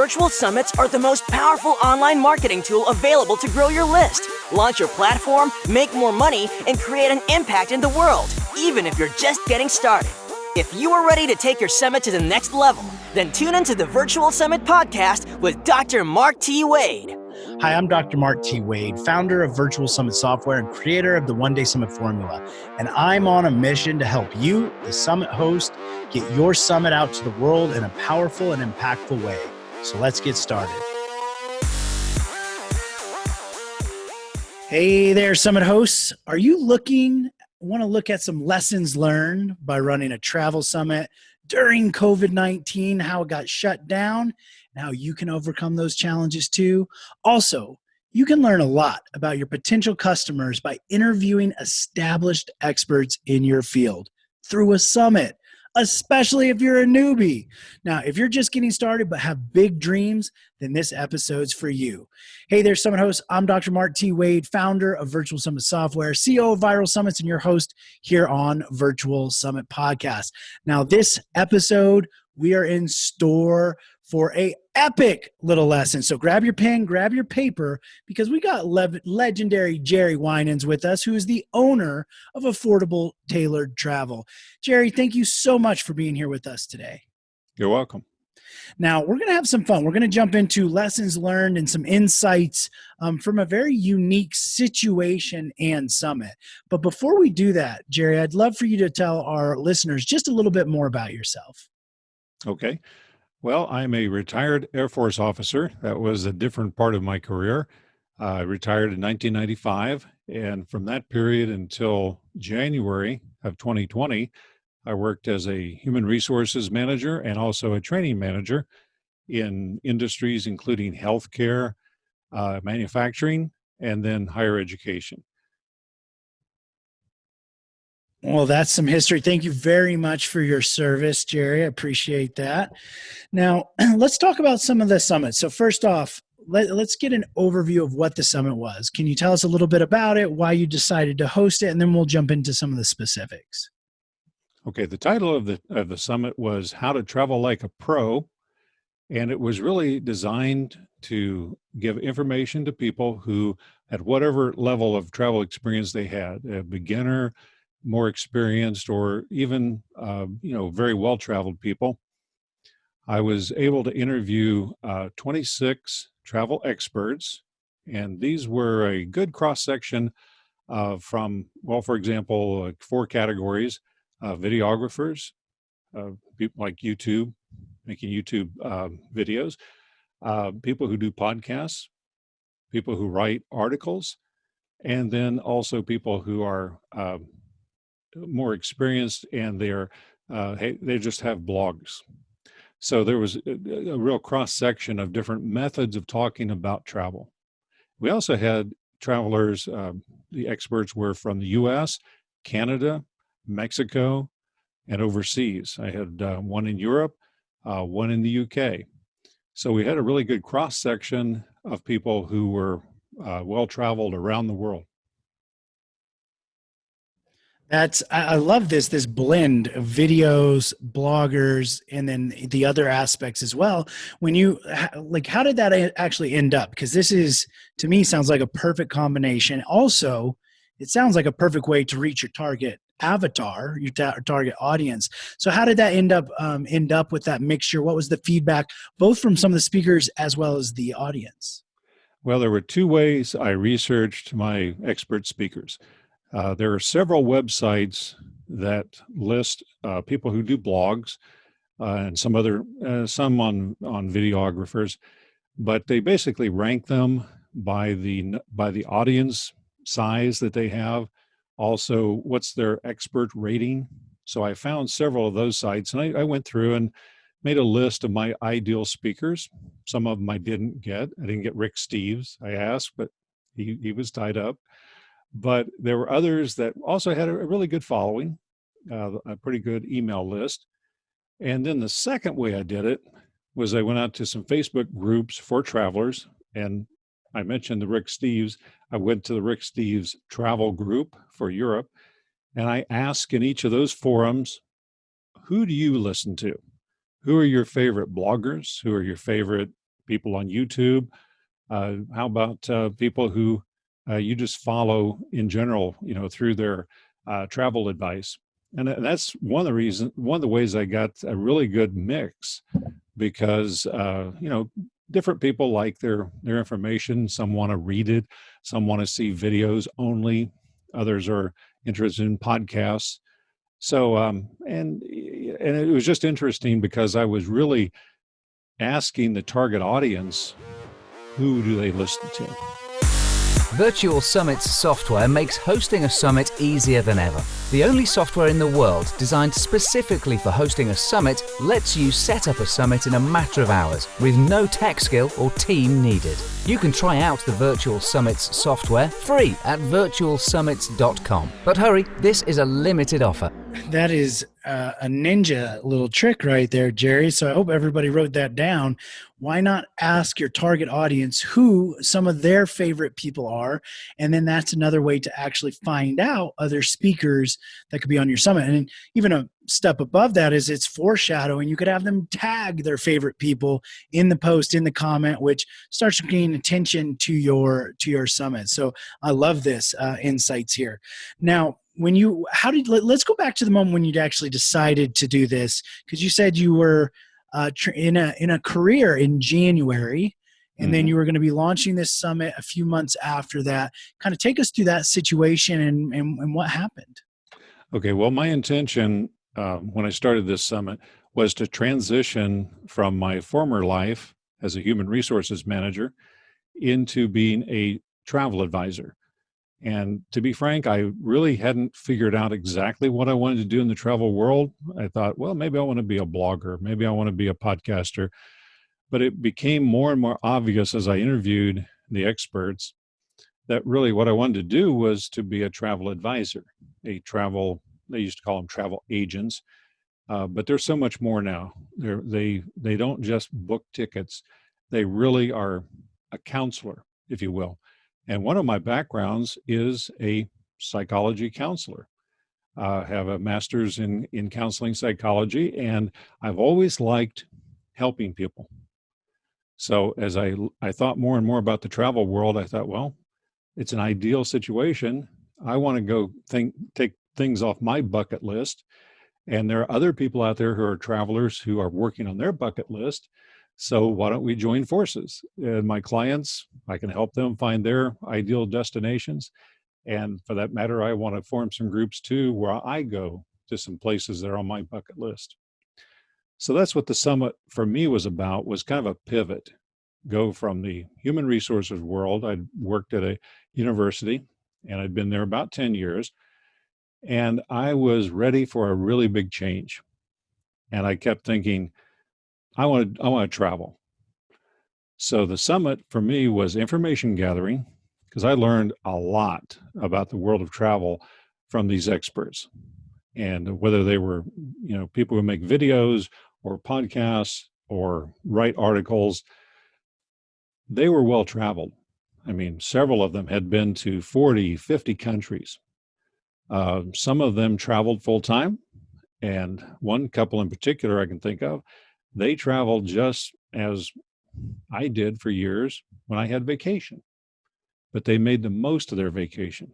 Virtual summits are the most powerful online marketing tool available to grow your list, launch your platform, make more money, and create an impact in the world, even if you're just getting started. If you are ready to take your summit to the next level, then tune into the Virtual Summit podcast with Dr. Mark T. Wade. Hi, I'm Dr. Mark T. Wade, founder of Virtual Summit Software and creator of the One Day Summit Formula. And I'm on a mission to help you, the summit host, get your summit out to the world in a powerful and impactful way. So let's get started. Hey there, summit hosts. Are you want to look at some lessons learned by running a travel summit during COVID-19, how it got shut down, and how you can overcome those challenges too? Also, you can learn a lot about your potential customers by interviewing established experts in your field through a summit, especially if you're a newbie. Now, if you're just getting started but have big dreams, then this episode's for you. Hey there, Summit host. I'm Dr. Mark T. Wade, founder of Virtual Summit Software, CEO of Viral Summits, and your host here on Virtual Summit Podcast. Now, this episode, we are in store for a epic little lesson. So grab your pen, grab your paper, because we got legendary Jerry Winans with us, who is the owner of Affordable Tailored Travel. Jerry, thank you so much for being here with us today. You're welcome. Now, we're going to have some fun. We're going to jump into lessons learned and some insights from a very unique situation and summit. But before we do that, Jerry, I'd love for you to tell our listeners just a little bit more about yourself. Okay. Well, I'm a retired Air Force officer. That was a different part of my career. I retired in 1995, and from that period until January of 2020, I worked as a human resources manager and also a training manager in industries including healthcare, manufacturing, and then higher education. Well, that's some history. Thank you very much for your service, Jerry. I appreciate that. Now, let's talk about some of the summits. So first off, let's get an overview of what the summit was. Can you tell us a little bit about it, why you decided to host it, and then we'll jump into some of the specifics. Okay, the title of the summit was How to Travel Like a Pro, and it was really designed to give information to people who, at whatever level of travel experience they had, a beginner, more experienced, or even very well-traveled people. I was able to interview 26 travel experts, and these were a good cross-section from, for example, 4 categories: videographers, people like YouTube, making YouTube videos, people who do podcasts, people who write articles, and then also people who are more experienced and they just have blogs. So there was a real cross section of different methods of talking about travel. We also had travelers, the experts were from the US, Canada, Mexico, and overseas. I had one in Europe, one in the UK. So we had a really good cross section of people who were well-traveled around the world. I love this blend of videos, bloggers, and then the other aspects as well. When how did that actually end up? Because this is, to me, sounds like a perfect combination. Also, it sounds like a perfect way to reach your target avatar, your target audience. So how did that end up with that mixture? What was the feedback, both from some of the speakers as well as the audience? Well, there were 2 ways I researched my expert speakers. There are several websites that list people who do blogs and some on videographers, but they basically rank them by the audience size that they have. Also, what's their expert rating? So I found several of those sites, and I went through and made a list of my ideal speakers. Some of them I didn't get. I didn't get Rick Steves. I asked, but he was tied up. But there were others that also had a really good following, a pretty good email list. And then the second way I did it was I went out to some Facebook groups for travelers, and I mentioned the Rick Steves. I went to the Rick Steves travel group for Europe, and I asked in each of those forums, who do you listen to? Who are your favorite bloggers? Who are your favorite people on YouTube? How about people who you just follow in general, through their travel advice? And that's one of the ways I got a really good mix, because different people like their information. Some want to read it, some want to see videos only, others are interested in podcasts. So and it was just interesting because I was really asking the target audience, who do they listen to? Virtual Summit's software makes hosting a summit easier than ever. The only software in the world designed specifically for hosting a summit lets you set up a summit in a matter of hours with no tech skill or team needed. You can try out the Virtual Summit's software free at virtualsummits.com. But hurry, this is a limited offer. That is a ninja little trick right there, Jerry. So I hope everybody wrote that down. Why not ask your target audience who some of their favorite people are? And then that's another way to actually find out other speakers that could be on your summit. And even a step above that is it's foreshadowing. You could have them tag their favorite people in the post, in the comment, which starts to gain attention to your summit. So I love this insights here. Now, let's go back to the moment when you actually decided to do this, because you said you were in a career in January, and then you were going to be launching this summit a few months after that. Kind of take us through that situation and what happened. Okay, well, my intention when I started this summit was to transition from my former life as a human resources manager into being a travel advisor. And to be frank, I really hadn't figured out exactly what I wanted to do in the travel world. I thought, well, maybe I want to be a blogger. Maybe I want to be a podcaster. But it became more and more obvious as I interviewed the experts that really what I wanted to do was to be a travel advisor, they used to call them travel agents. But there's so much more now. They don't just book tickets. They really are a counselor, if you will. And one of my backgrounds is a psychology counselor. I have a master's in counseling psychology, and I've always liked helping people. So as I thought more and more about the travel world, I thought, well, it's an ideal situation. I want to go take things off my bucket list. And there are other people out there who are travelers who are working on their bucket list. So why don't we join forces? And my clients, I can help them find their ideal destinations. And for that matter, I want to form some groups too, where I go to some places that are on my bucket list. So that's what the summit for me was about, was kind of a pivot. Go from the human resources world. I'd worked at a university and I'd been there about 10 years. And I was ready for a really big change. And I kept thinking, I want to travel. So the summit for me was information gathering, because I learned a lot about the world of travel from these experts. And whether they were, people who make videos or podcasts or write articles, they were well traveled. I mean, several of them had been to 40, 50 countries. Some of them traveled full time. And one couple in particular I can think of, they traveled just as I did for years when I had vacation, but they made the most of their vacation.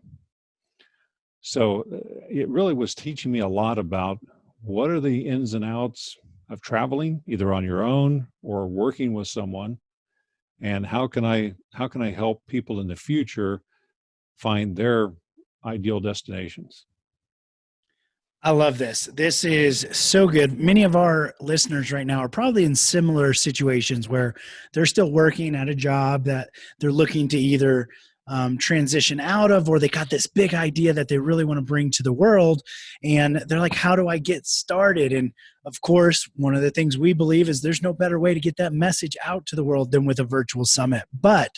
So it really was teaching me a lot about what are the ins and outs of traveling, either on your own or working with someone, and how can I help people in the future find their ideal destinations. I love this. This is so good. Many of our listeners right now are probably in similar situations where they're still working at a job that they're looking to either transition out of, or they got this big idea that they really want to bring to the world. And they're like, how do I get started? And of course, one of the things we believe is there's no better way to get that message out to the world than with a virtual summit. But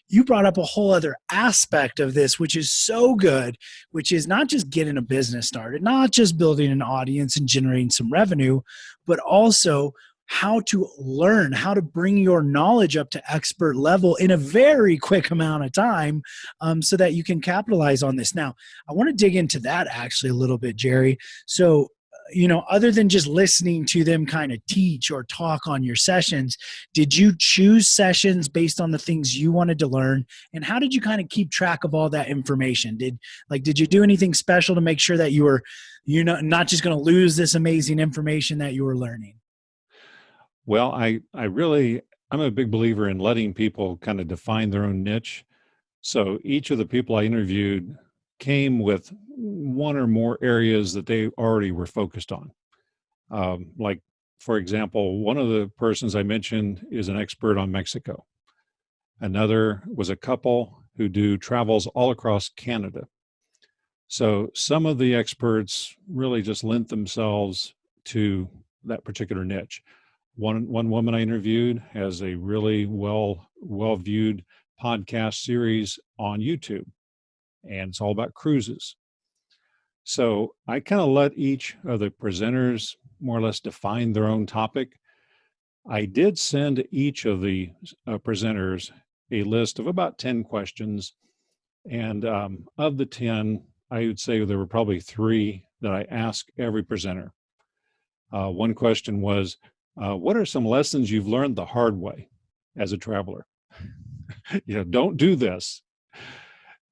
you brought up a whole other aspect of this, which is so good, which is not just getting a business started, not just building an audience and generating some revenue, but also how to learn, how to bring your knowledge up to expert level in a very quick amount of time, so that you can capitalize on this. Now, I want to dig into that actually a little bit, Jerry. So other than just listening to them kind of teach or talk on your sessions, did you choose sessions based on the things you wanted to learn? And how did you kind of keep track of all that information? Did you do anything special to make sure that you were, not just going to lose this amazing information that you were learning? Well, I'm a big believer in letting people kind of define their own niche. So each of the people I interviewed came with one or more areas that they already were focused on. Like, for example, one of the persons I mentioned is an expert on Mexico. Another was a couple who do travels all across Canada. So some of the experts really just lent themselves to that particular niche. One woman I interviewed has a really well viewed podcast series on YouTube, and it's all about cruises. So I kind of let each of the presenters more or less define their own topic. I did send each of the presenters a list of about 10 questions. And of the 10, I would say there were probably 3 that I asked every presenter. One question was, what are some lessons you've learned the hard way as a traveler? Don't do this.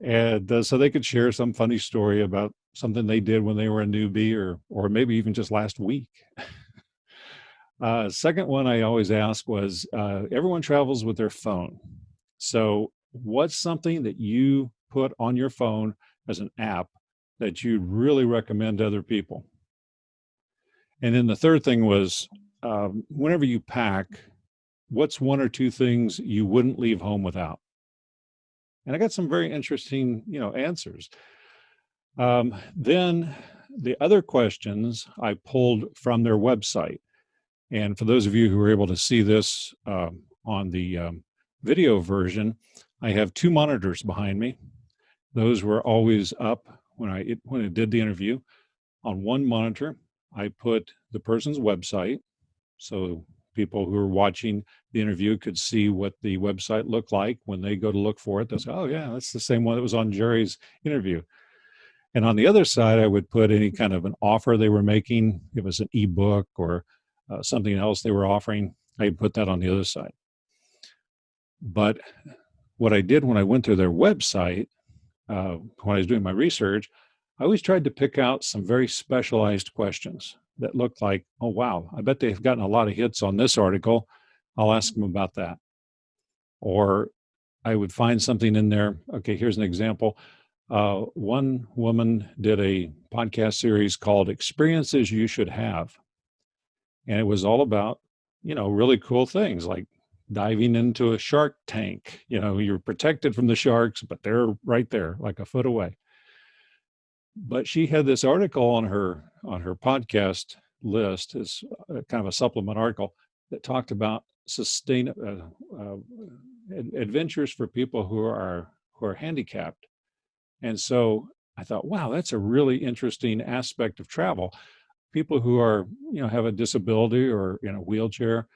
And so they could share some funny story about something they did when they were a newbie, or maybe even just last week. Second one I always ask was, everyone travels with their phone. So what's something that you put on your phone as an app that you'd really recommend to other people? And then the third thing was, whenever you pack, what's 1 or 2 things you wouldn't leave home without? And I got some very interesting, answers. Then the other questions I pulled from their website. And for those of you who were able to see this on the video version, I have 2 monitors behind me. Those were always up when I did the interview. On one monitor, I put the person's website, so people who are watching the interview could see what the website looked like. When they go to look for it, they'll say, oh yeah, that's the same one that was on Jerry's interview. And on the other side, I would put any kind of an offer they were making. If it was an ebook or something else they were offering, I'd put that on the other side. But what I did when I went to their website, when I was doing my research, I always tried to pick out some very specialized questions that looked like, oh, wow, I bet they've gotten a lot of hits on this article. I'll ask them about that. Or I would find something in there. Okay, here's an example. One woman did a podcast series called Experiences You Should Have. And it was all about, really cool things like diving into a shark tank. You're protected from the sharks, but they're right there, like a foot away. But she had this article on her podcast list, as kind of a supplement article, that talked about adventures for people who are handicapped. And so I thought, wow, that's a really interesting aspect of travel. People who are, have a disability or in a wheelchair,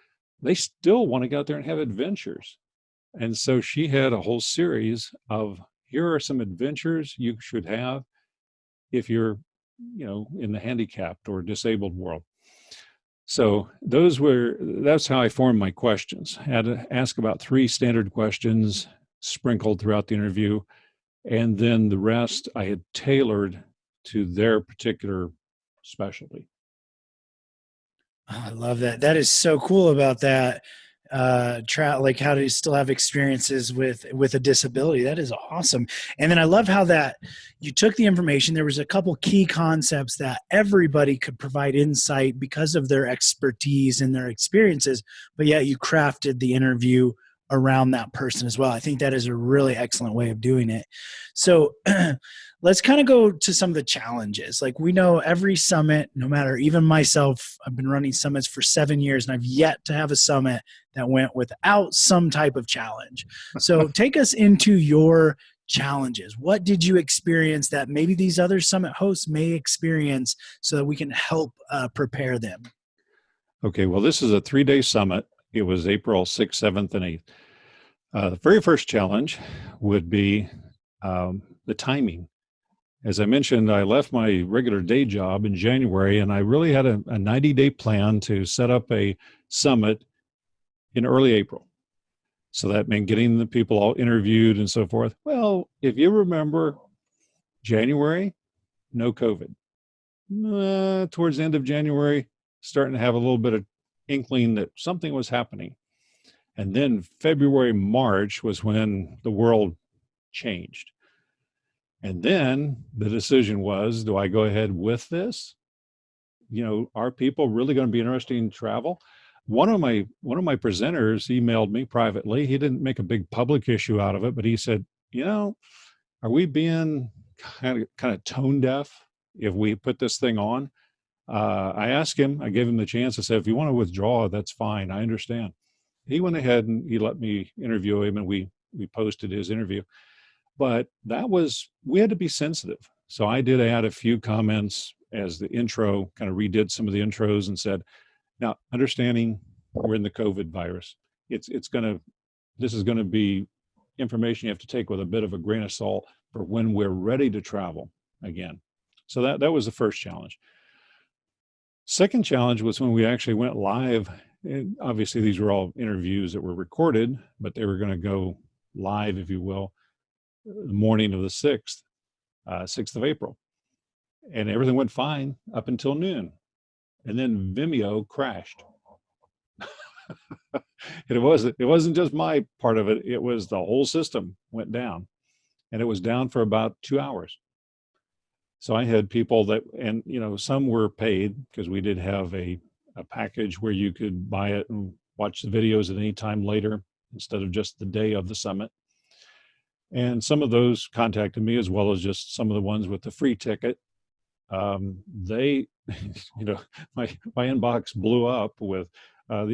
they still want to go out there and have adventures. And so she had a whole series of, here are some adventures you should have if you're, in the handicapped or disabled world. So that's how I formed my questions. I had to ask about 3 standard questions sprinkled throughout the interview. And then the rest I had tailored to their particular specialty. Oh, I love that. That is so cool about that. Like how to still have experiences with a disability. That is awesome. And then I love how that you took the information. There was a couple key concepts that everybody could provide insight because of their expertise and their experiences, but yet you crafted the interview around that person as well. I think that is a really excellent way of doing it. So let's kind of go to some of the challenges. Like, we know every summit, no matter, even myself, I've been running summits for 7 years and I've yet to have a summit that went without some type of challenge. So take us into your challenges. What did you experience that maybe these other summit hosts may experience so that we can help prepare them? Okay, well, this is a 3-day summit. It was April 6th, 7th, and 8th. The very first challenge would be the timing. as I mentioned, I left my regular day job in January, and I really had a 90-day plan to set up a summit in early April. So that meant getting the people all interviewed and so forth. Well, if you remember, January, no COVID. Towards the end of January, starting to have a little bit of inkling that something was happening. And then February, March was when the world changed. And then the decision was, do I go ahead with this? Are people really going to be interested in travel? One of my presenters emailed me privately. He didn't make a big public issue out of it, but he said, are we being kind of tone deaf if we put this thing on? I asked him, I gave him the chance. I said, if you want to withdraw, that's fine. I understand. He went ahead and he let me interview him, and we posted his interview. But we had to be sensitive. So I did add a few comments as the intro, kind of redid some of the intros and said, now, understanding we're in the COVID virus, this is going to be information you have to take with a bit of a grain of salt for when we're ready to travel again. So that was the first challenge. Second challenge was when we actually went live. And obviously, these were all interviews that were recorded, but they were going to go live, if you will, the morning of the 6th of April. And everything went fine up until noon. And then Vimeo crashed. It wasn't just my part of it. It was the whole system went down. And it was down for about 2 hours. So I had people and some were paid because we did have a package where you could buy it and watch the videos at any time later instead of just the day of the summit. And some of those contacted me, as well as just some of the ones with the free ticket. They, my inbox blew up with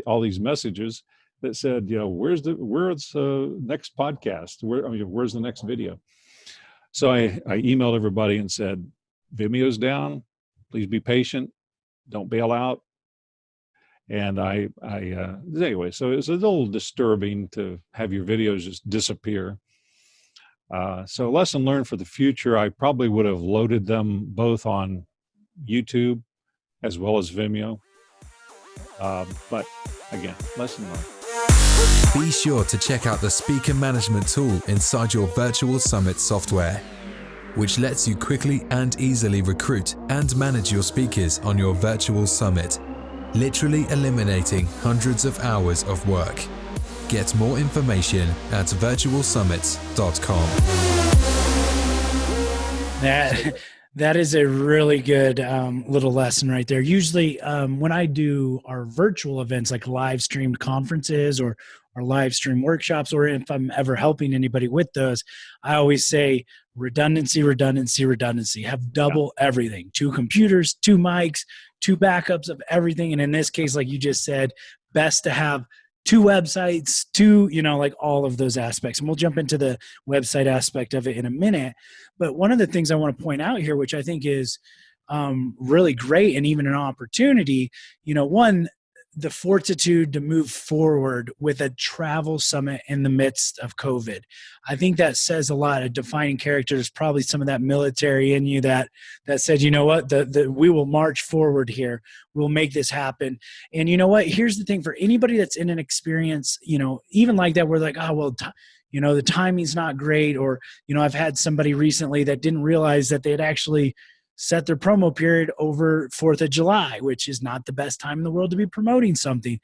all these messages that said, where's the next podcast? Where's the next video? So I emailed everybody and said, Vimeo's down. Please be patient. Don't bail out. And anyway, so it's a little disturbing to have your videos just disappear. So lesson learned for the future, I probably would have loaded them both on YouTube as well as Vimeo. But again, lesson learned. Be sure to check out the speaker management tool inside your virtual summit software, which lets you quickly and easily recruit and manage your speakers on your virtual summit, literally eliminating hundreds of hours of work. Get more information at virtualsummits.com. That is a really good little lesson right there. Usually when I do our virtual events, like live streamed conferences or live stream workshops, or if I'm ever helping anybody with those, I always say redundancy, redundancy, redundancy. Have double everything. 2 computers, 2 mics, 2 backups of everything. And in this case, like you just said, best to have 2 websites, 2, like all of those aspects. And we'll jump into the website aspect of it in a minute. But one of the things I want to point out here, which I think is really great and even an opportunity, one, the fortitude to move forward with a travel summit in the midst of COVID. I think that says a lot. A defining character is probably some of that military in you that said, you know what, we will march forward here. We'll make this happen. And you know what, here's the thing for anybody that's in an experience, even like that, we're like, oh, well, the timing's not great. Or, I've had somebody recently that didn't realize that they had actually set their promo period over 4th of July, which is not the best time in the world to be promoting something,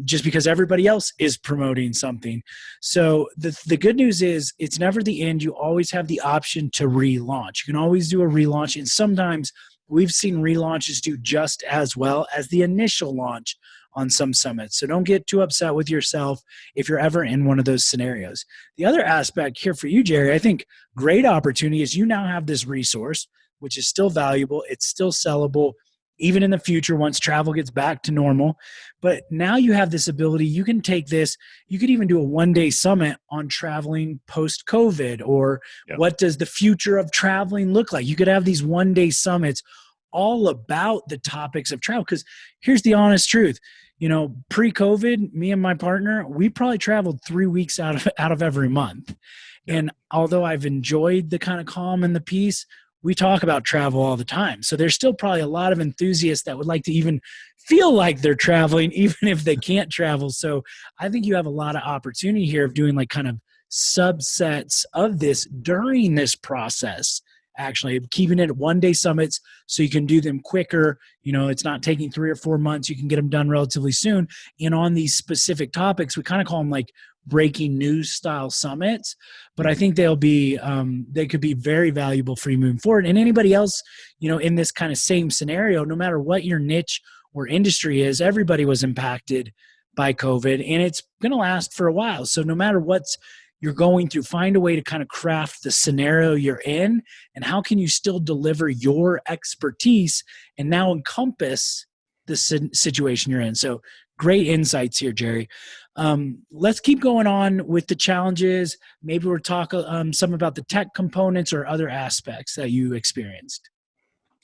just because everybody else is promoting something. So the good news is it's never the end. You always have the option to relaunch. You can always do a relaunch. And sometimes we've seen relaunches do just as well as the initial launch on some summits. So don't get too upset with yourself if you're ever in one of those scenarios. The other aspect here for you, Jerry, I think great opportunity is you now have this resource, which is still valuable. It's still sellable, even in the future once travel gets back to normal. But now you have this ability. You can take this. You could even do a one-day summit on traveling post-COVID, or what does the future of traveling look like? You could have these one-day summits all about the topics of travel. Because here's the honest truth. Pre-COVID, me and my partner, we probably traveled 3 weeks out of every month. And although I've enjoyed the kind of calm and the peace, we talk about travel all the time. So there's still probably a lot of enthusiasts that would like to even feel like they're traveling, even if they can't travel. So I think you have a lot of opportunity here of doing like kind of subsets of this during this process, actually keeping it 1-day summits so you can do them quicker. It's not taking 3 or 4 months. You can get them done relatively soon. And on these specific topics, we kind of call them like breaking news style summits, but I think they could be very valuable for you moving forward. And anybody else, in this kind of same scenario, no matter what your niche or industry is, everybody was impacted by COVID, and it's going to last for a while. So no matter what you're going through, find a way to kind of craft the scenario you're in, and how can you still deliver your expertise and now encompass the situation you're in. So great insights here, Jerry. Let's keep going on with the challenges. Maybe we'll talk some about the tech components or other aspects that you experienced.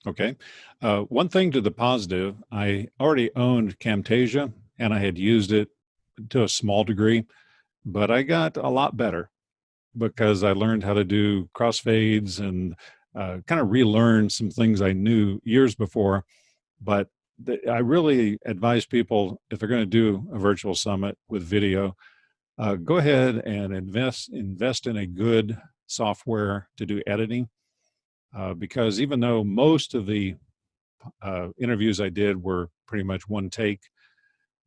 Okay. One thing to the positive, I already owned Camtasia and I had used it to a small degree, but I got a lot better because I learned how to do crossfades and kind of relearn some things I knew years before. But I really advise people, if they're going to do a virtual summit with video, go ahead and invest in a good software to do editing. Because even though most of the interviews I did were pretty much one take,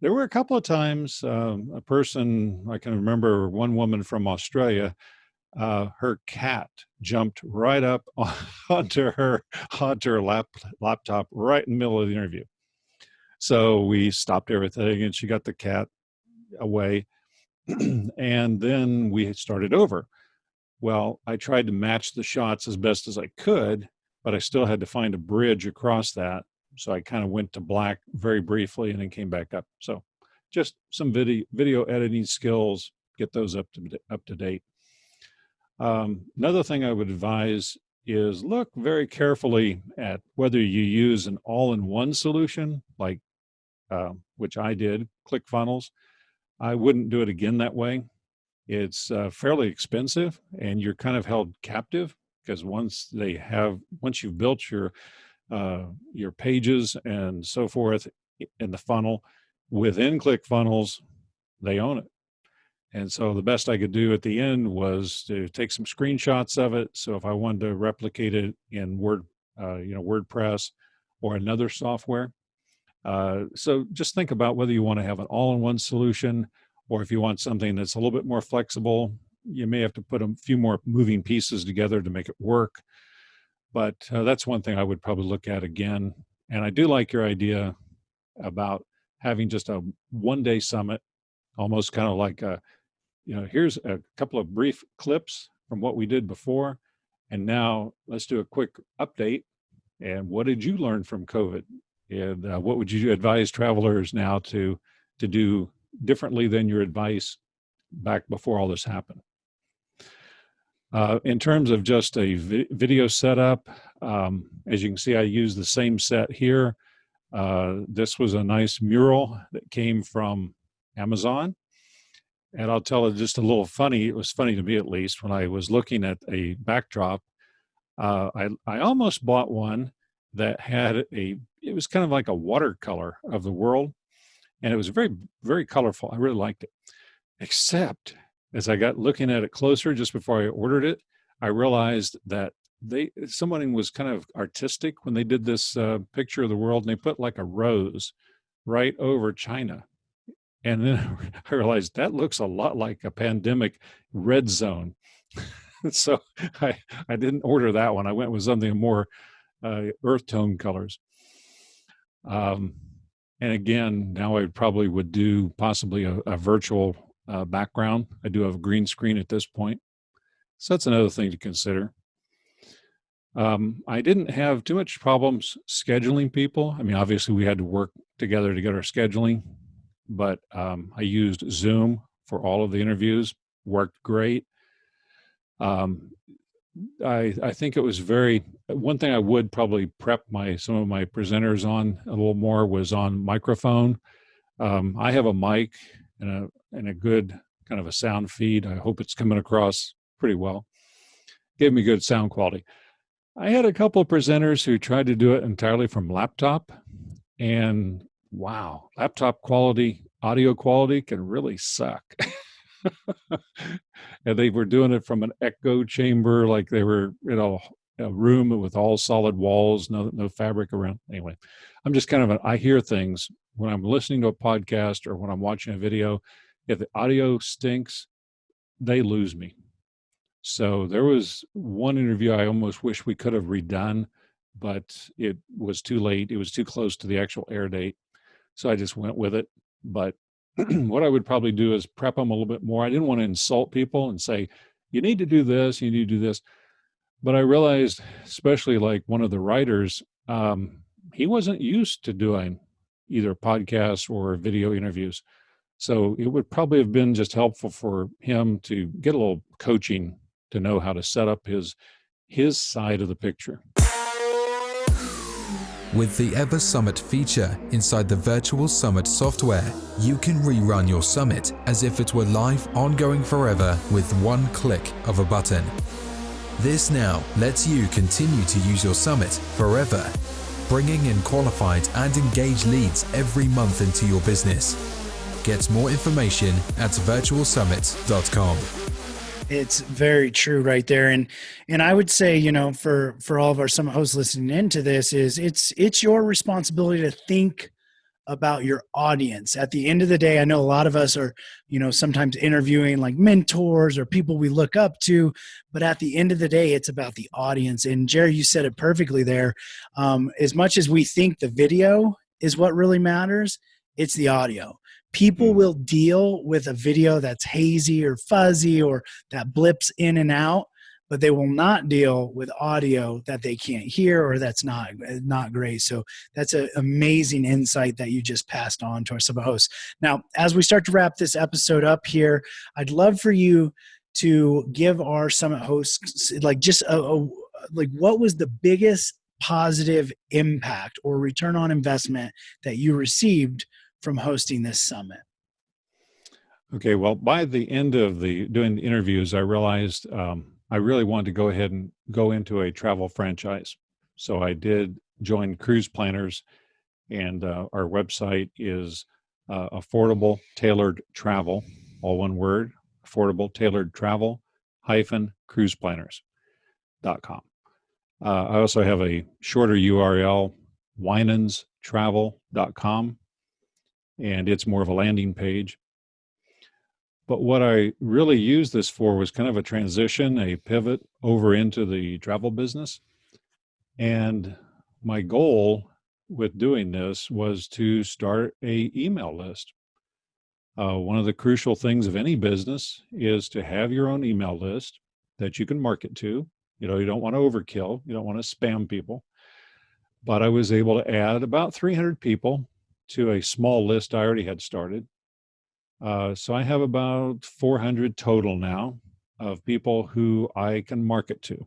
there were a couple of times a person, I can remember one woman from Australia, her cat jumped right up onto her laptop right in the middle of the interview. So we stopped everything and she got the cat away. And then we started over. Well, I tried to match the shots as best as I could, but I still had to find a bridge across that. So I kind of went to black very briefly and then came back up. So just some video editing skills, get those up to date. Another thing I would advise is look very carefully at whether you use an all-in-one solution, like which I did, ClickFunnels. I wouldn't do it again that way. It's fairly expensive, and you're kind of held captive because once you've built your pages and so forth in the funnel within ClickFunnels, they own it. And so the best I could do at the end was to take some screenshots of it. So if I wanted to replicate it in WordPress or another software. So just think about whether you want to have an all-in-one solution, or if you want something that's a little bit more flexible. You may have to put a few more moving pieces together to make it work. But that's one thing I would probably look at again. And I do like your idea about having just a one-day summit, almost kind of like here's a couple of brief clips from what we did before. And now let's do a quick update. And what did you learn from COVID? And what would you advise travelers now to do differently than your advice back before all this happened? In terms of just a video setup, as you can see, I use the same set here. This was a nice mural that came from Amazon. And I'll tell it just a little funny. It was funny to me, at least, when I was looking at a backdrop. I almost bought one that had it was kind of like a watercolor of the world. And it was very, very colorful. I really liked it. Except as I got looking at it closer just before I ordered it, I realized that someone was kind of artistic when they did this picture of the world, and they put like a rose right over China. And then I realized that looks a lot like a pandemic red zone. So I didn't order that one. I went with something more earth tone colors. And again, now I probably would do possibly a virtual background. I do have a green screen at this point. So that's another thing to consider. I didn't have too much problems scheduling people. I mean, obviously we had to work together to get our scheduling, but I used Zoom for all of the interviews, worked great. I think it was one thing I would probably prep some of my presenters on a little more was on microphone. I have a mic and a good kind of a sound feed. I hope it's coming across pretty well. Gave me good sound quality. I had a couple of presenters who tried to do it entirely from laptop, and wow, laptop quality, audio quality can really suck. And they were doing it from an echo chamber, like they were a room with all solid walls, no fabric around. Anyway, I'm just I hear things when I'm listening to a podcast or when I'm watching a video. If the audio stinks, they lose me. So there was one interview I almost wish we could have redone, but it was too late. It was too close to the actual air date. So I just went with it. But what I would probably do is prep them a little bit more. I didn't want to insult people and say, you need to do this, you need to do this. But I realized, especially like one of the writers, he wasn't used to doing either podcasts or video interviews. So it would probably have been just helpful for him to get a little coaching to know how to set up his side of the picture. With the Ever Summit feature inside the Virtual Summit software, you can rerun your summit as if it were live, ongoing forever with one click of a button. This now lets you continue to use your summit forever, bringing in qualified and engaged leads every month into your business. Get more information at virtualsummit.com. It's very true right there. And I would say, for all of our summit hosts listening into this, is it's your responsibility to think about your audience. At the end of the day, I know a lot of us are, sometimes interviewing like mentors or people we look up to, but at the end of the day, it's about the audience. And Jerry, you said it perfectly there. As much as we think the video is what really matters, it's the audio. People will deal with a video that's hazy or fuzzy or that blips in and out, but they will not deal with audio that they can't hear or that's not great. So that's an amazing insight that you just passed on to our summit hosts. Now, as we start to wrap this episode up here, I'd love for you to give our summit hosts like just like what was the biggest positive impact or return on investment that you received from hosting this summit? Okay, well, by the end of doing the interviews, I realized I really wanted to go ahead and go into a travel franchise. So I did join Cruise Planners, and our website is Affordable Tailored Travel, all one word, Affordable Tailored Travel -cruiseplanners.com. I also have a shorter URL, winanstravel.com, and it's more of a landing page. But what I really used this for was kind of a transition, a pivot over into the travel business. And my goal with doing this was to start an email list. One of the crucial things of any business is to have your own email list that you can market to. You don't want to overkill. You don't want to spam people. But I was able to add about 300 people to a small list I already had started. So I have about 400 total now of people who I can market to.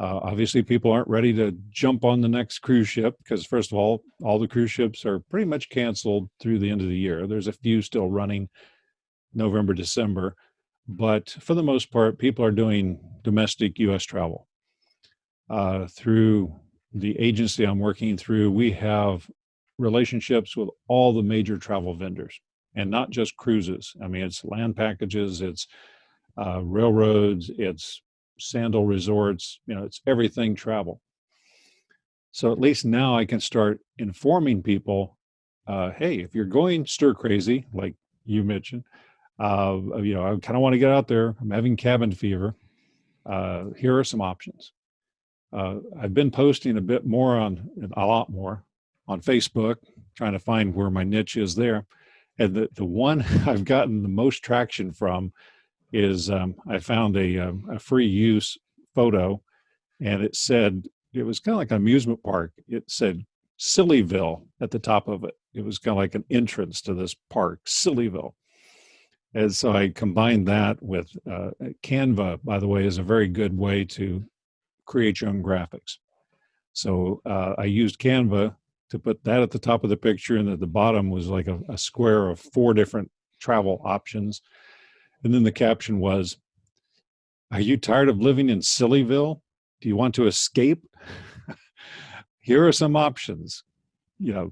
Obviously, people aren't ready to jump on the next cruise ship because, first of all the cruise ships are pretty much canceled through the end of the year. There's a few still running November, December. But for the most part, people are doing domestic U.S. travel. Through the agency I'm working through, we have relationships with all the major travel vendors. And not just cruises. I mean, it's land packages, it's railroads, it's sandal resorts, it's everything travel. So at least now I can start informing people, hey, if you're going stir crazy, like you mentioned, I kind of want to get out there. I'm having cabin fever. Here are some options. I've been posting a lot more on Facebook, trying to find where my niche is there. And the one I've gotten the most traction from is I found a free use photo, and it was kind of like an amusement park. It said Sillyville at the top of it. It was kind of like an entrance to this park, Sillyville. And so I combined that with Canva, by the way, is a very good way to create your own graphics. So I used Canva to put that at the top of the picture, and at the bottom was like a square of 4 different travel options. And then the caption was, "Are you tired of living in Sillyville? Do you want to escape? Here are some options.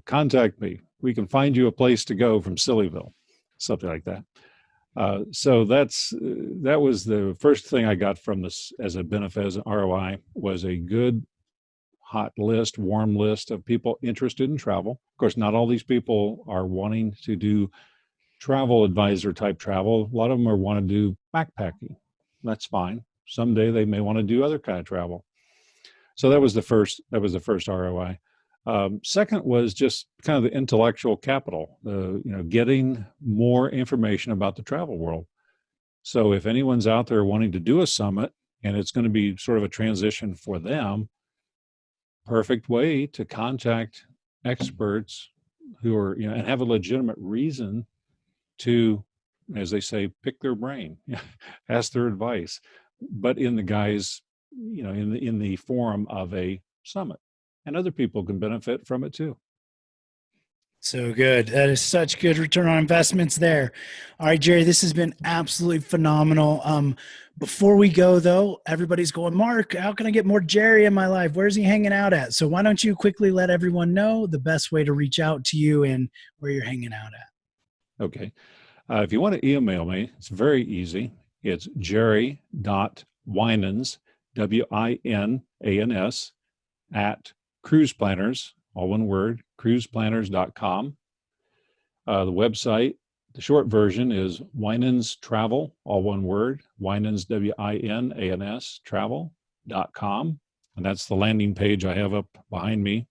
Contact me. We can find you a place to go from Sillyville, something like that. So that was the first thing I got from this as a benefit, as an ROI, was a good, hot list, warm list of people interested in travel. Of course, not all these people are wanting to do travel advisor type travel. A lot of them are want to do backpacking. That's fine. Someday they may want to do other kind of travel. So that was the first ROI. Second was just kind of the intellectual capital, getting more information about the travel world. So if anyone's out there wanting to do a summit and it's going to be sort of a transition for them, perfect way to contact experts who are, and have a legitimate reason to, as they say, pick their brain, ask their advice, but in the guise, in the form of a summit. And other people can benefit from it too. So good. That is such good return on investments there. All right, Jerry, this has been absolutely phenomenal. Before we go, though, everybody's going, Mark, how can I get more Jerry in my life? Where's he hanging out at? So why don't you quickly let everyone know the best way to reach out to you and where you're hanging out at? Okay. If you want to email me, it's very easy. It's jerry.winans, WINANS, at Cruise Planners, all one word, cruiseplanners.com. The website, the short version is Winans Travel, all one word, Winans, WINANS, travel.com. And that's the landing page I have up behind me.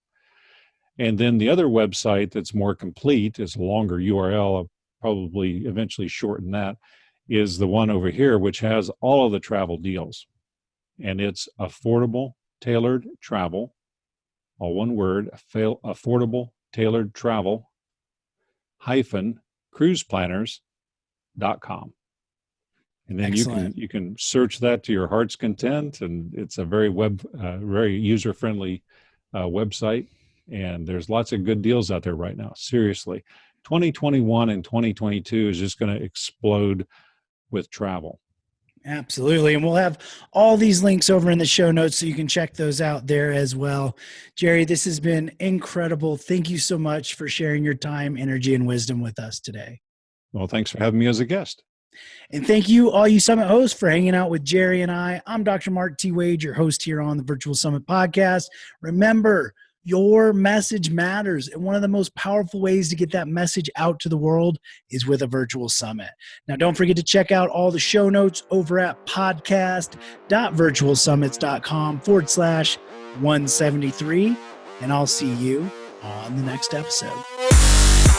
And then the other website that's more complete, is a longer URL, I'll probably eventually shorten that, is the one over here, which has all of the travel deals. And it's affordable, tailored travel, all one word, affordable, tailored travel -cruiseplanners.com. And then Excellent. you can search that to your heart's content, and it's a very very user-friendly website. And there's lots of good deals out there right now. Seriously, 2021 and 2022 is just going to explode with travel. Absolutely. And we'll have all these links over in the show notes so you can check those out there as well. Jerry, this has been incredible. Thank you so much for sharing your time, energy, and wisdom with us today. Well, thanks for having me as a guest. And thank you, all you Summit hosts, for hanging out with Jerry and I. I'm Dr. Mark T. Wade, your host here on the Virtual Summit Podcast. Remember, your message matters. And one of the most powerful ways to get that message out to the world is with a virtual summit. Now, don't forget to check out all the show notes over at podcast.virtualsummits.com/173. And I'll see you on the next episode.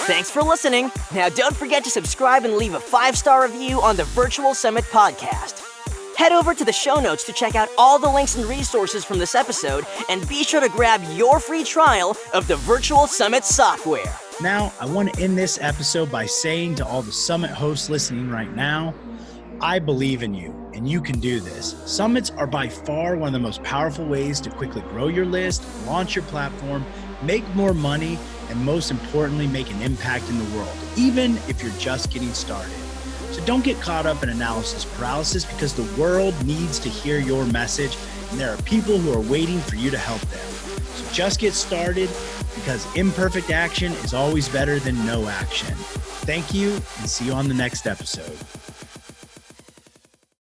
Thanks for listening. Now, don't forget to subscribe and leave a 5-star review on the Virtual Summit Podcast. Head over to the show notes to check out all the links and resources from this episode, and be sure to grab your free trial of the Virtual Summit software. Now, I want to end this episode by saying to all the Summit hosts listening right now, I believe in you, and you can do this. Summits are by far one of the most powerful ways to quickly grow your list, launch your platform, make more money, and most importantly, make an impact in the world, even if you're just getting started. So don't get caught up in analysis paralysis, because the world needs to hear your message, and there are people who are waiting for you to help them. So just get started, because imperfect action is always better than no action. Thank you, and see you on the next episode.